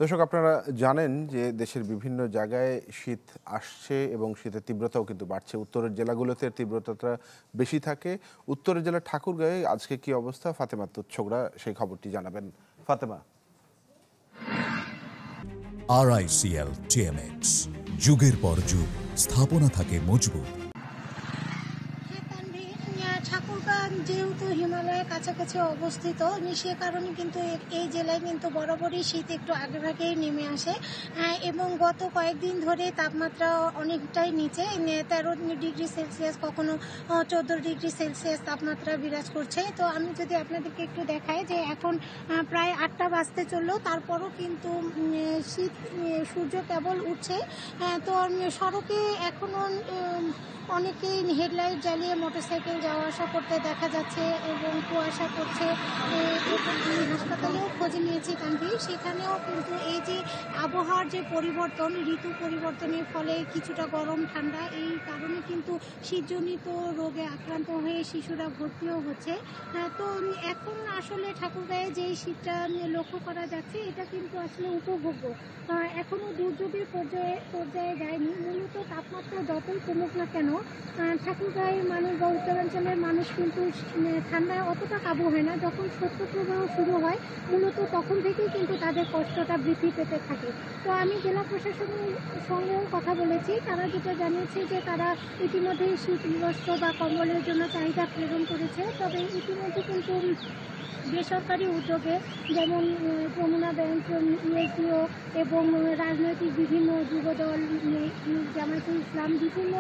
দর্শক, আপনারা জানেন যে দেশের বিভিন্ন জায়গায় শীত আসছে এবং শীতের তীব্রতাও কিন্তু বাড়ছে। উত্তরের জেলাগুলোতে তীব্রতাটা বেশি থাকে। উত্তরের জেলার ঠাকুরগাঁয়ে আজকে কি অবস্থা, ফাতেমা তুচ্ছগড়া সেই খবরটি জানাবেন। ফাতেমা। RICL TMX, যুগের পর যুগ স্থাপনা থাকে মজবুত। ঠাকুরগাঁ যেহেতু হিমালয়ের কাছাকাছি অবস্থিত, সে কারণে কিন্তু এই জেলায় কিন্তু বরাবরই শীত একটু আগেভাগেই নেমে আসে এবং গত কয়েকদিন ধরে তাপমাত্রা অনেকটাই নিচে, 13 ডিগ্রি সেলসিয়াস, কখনো 14 ডিগ্রি সেলসিয়াস তাপমাত্রা বিরাজ করছে। তো আমি যদি আপনাদেরকে একটু দেখাই যে এখন প্রায় 8টা বাজতে চললো, তারপরও কিন্তু শীত, সূর্য কেবল উঠছে। তো সড়কে এখনো অনেকেই হেডলাইট জ্বালিয়ে মোটরসাইকেল যাওয়া আসা করতে দেখা যাচ্ছে এবং কুয়াশা করছে। হাসপাতালেও খোঁজ নিয়েছি তানভীর, সেখানেও কিন্তু এই যে আবহাওয়ার যে পরিবর্তন, ঋতু পরিবর্তনের ফলে কিছুটা গরম ঠান্ডা, এই কারণে কিন্তু শীতজনিত রোগে আক্রান্ত হয়ে শিশুরা ভর্তিও হচ্ছে। তো এখন আসলে ঠাকুরগাঁয়ে যেই শীতটা লক্ষ্য করা যাচ্ছে, এটা কিন্তু আসলে উপভোগ্য, এখনো দুর্যোগের পর্যায়ে যায়নি। মূলত তাপমাত্রা যতই কমুক না কেন, ঠাকুরগাঁয়ের মানুষ বা উত্তরাঞ্চলের মানুষ কিন্তু ঠান্ডায় অতটা কাবু হয় না। যখন শৈত্যপ্রবাহ শুরু হয়, মূলত তখন থেকেই কিন্তু তাদের কষ্টটা বৃদ্ধি পেতে থাকে। তো আমি জেলা প্রশাসনের সঙ্গেও কথা বলেছি, তারা যেটা জানিয়েছে যে তারা ইতিমধ্যেই শীত বস্ত্র বা কম্বলের জন্য চাহিদা প্রেরণ করেছে। তবে ইতিমধ্যে কিন্তু বেসরকারি উদ্যোগে, যেমন যমুনা ব্যাংক, ইউএসডিও এবং রাজনৈতিক বিভিন্ন যুবদল, জামায়াতে ইসলাম, বিভিন্ন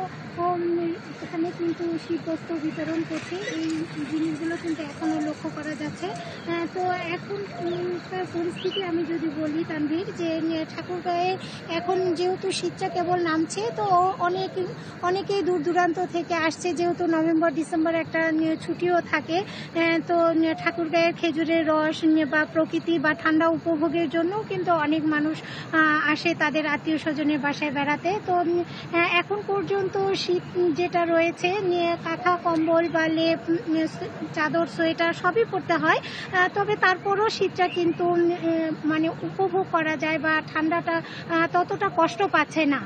এখানে কিন্তু শীতবস্ত্র বিতরণ করছে। এই জিনিসগুলো কিন্তু এখনও লক্ষ্য করা যাচ্ছে। তো এখনকার পরিস্থিতি আমি যদি বলি তানভীর, যে ঠাকুরগাঁয়ে এখন যেহেতু শীতটা কেবল নামছে, তো অনেকেই দূর দূরান্ত থেকে আসছে, যেহেতু নভেম্বর ডিসেম্বর একটা ছুটিও থাকে। তো ঠাকুরগাঁয়ের খেজুরের রস বা প্রকৃতি বা ঠান্ডা উপভোগের জন্য কিন্তু অনেক মানুষ আসে তাদের আত্মীয় স্বজনের বাসায় বেড়াতে। তো এখন পর্যন্ত শীত যেটা রয়েছে, কাঁথা, কম্বল বা লেপ, চাদর, সোয়েটার সবই পরতে হয়। তবে তারপরও শীতটা কিন্তু মানে উপভোগ করা যায় বা ঠান্ডাটা ততটা কষ্ট পাচ্ছে না।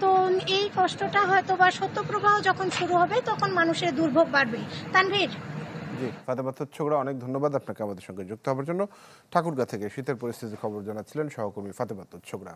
তো এই কষ্টটা হয়তো বা শৈত্যপ্রবাহ যখন শুরু হবে তখন মানুষের দুর্ভোগ বাড়বে। তানভীর। জি, ফাতেমা তুচ্ছগড়া, অনেক ধন্যবাদ আপনাকে আমাদের সঙ্গে যুক্ত হওয়ার জন্য। ঠাকুরগাঁ থেকে শীতের পরিস্থিতির খবর জানাচ্ছিলেন সহকর্মী ফাতেমা তুচ্ছগড়া।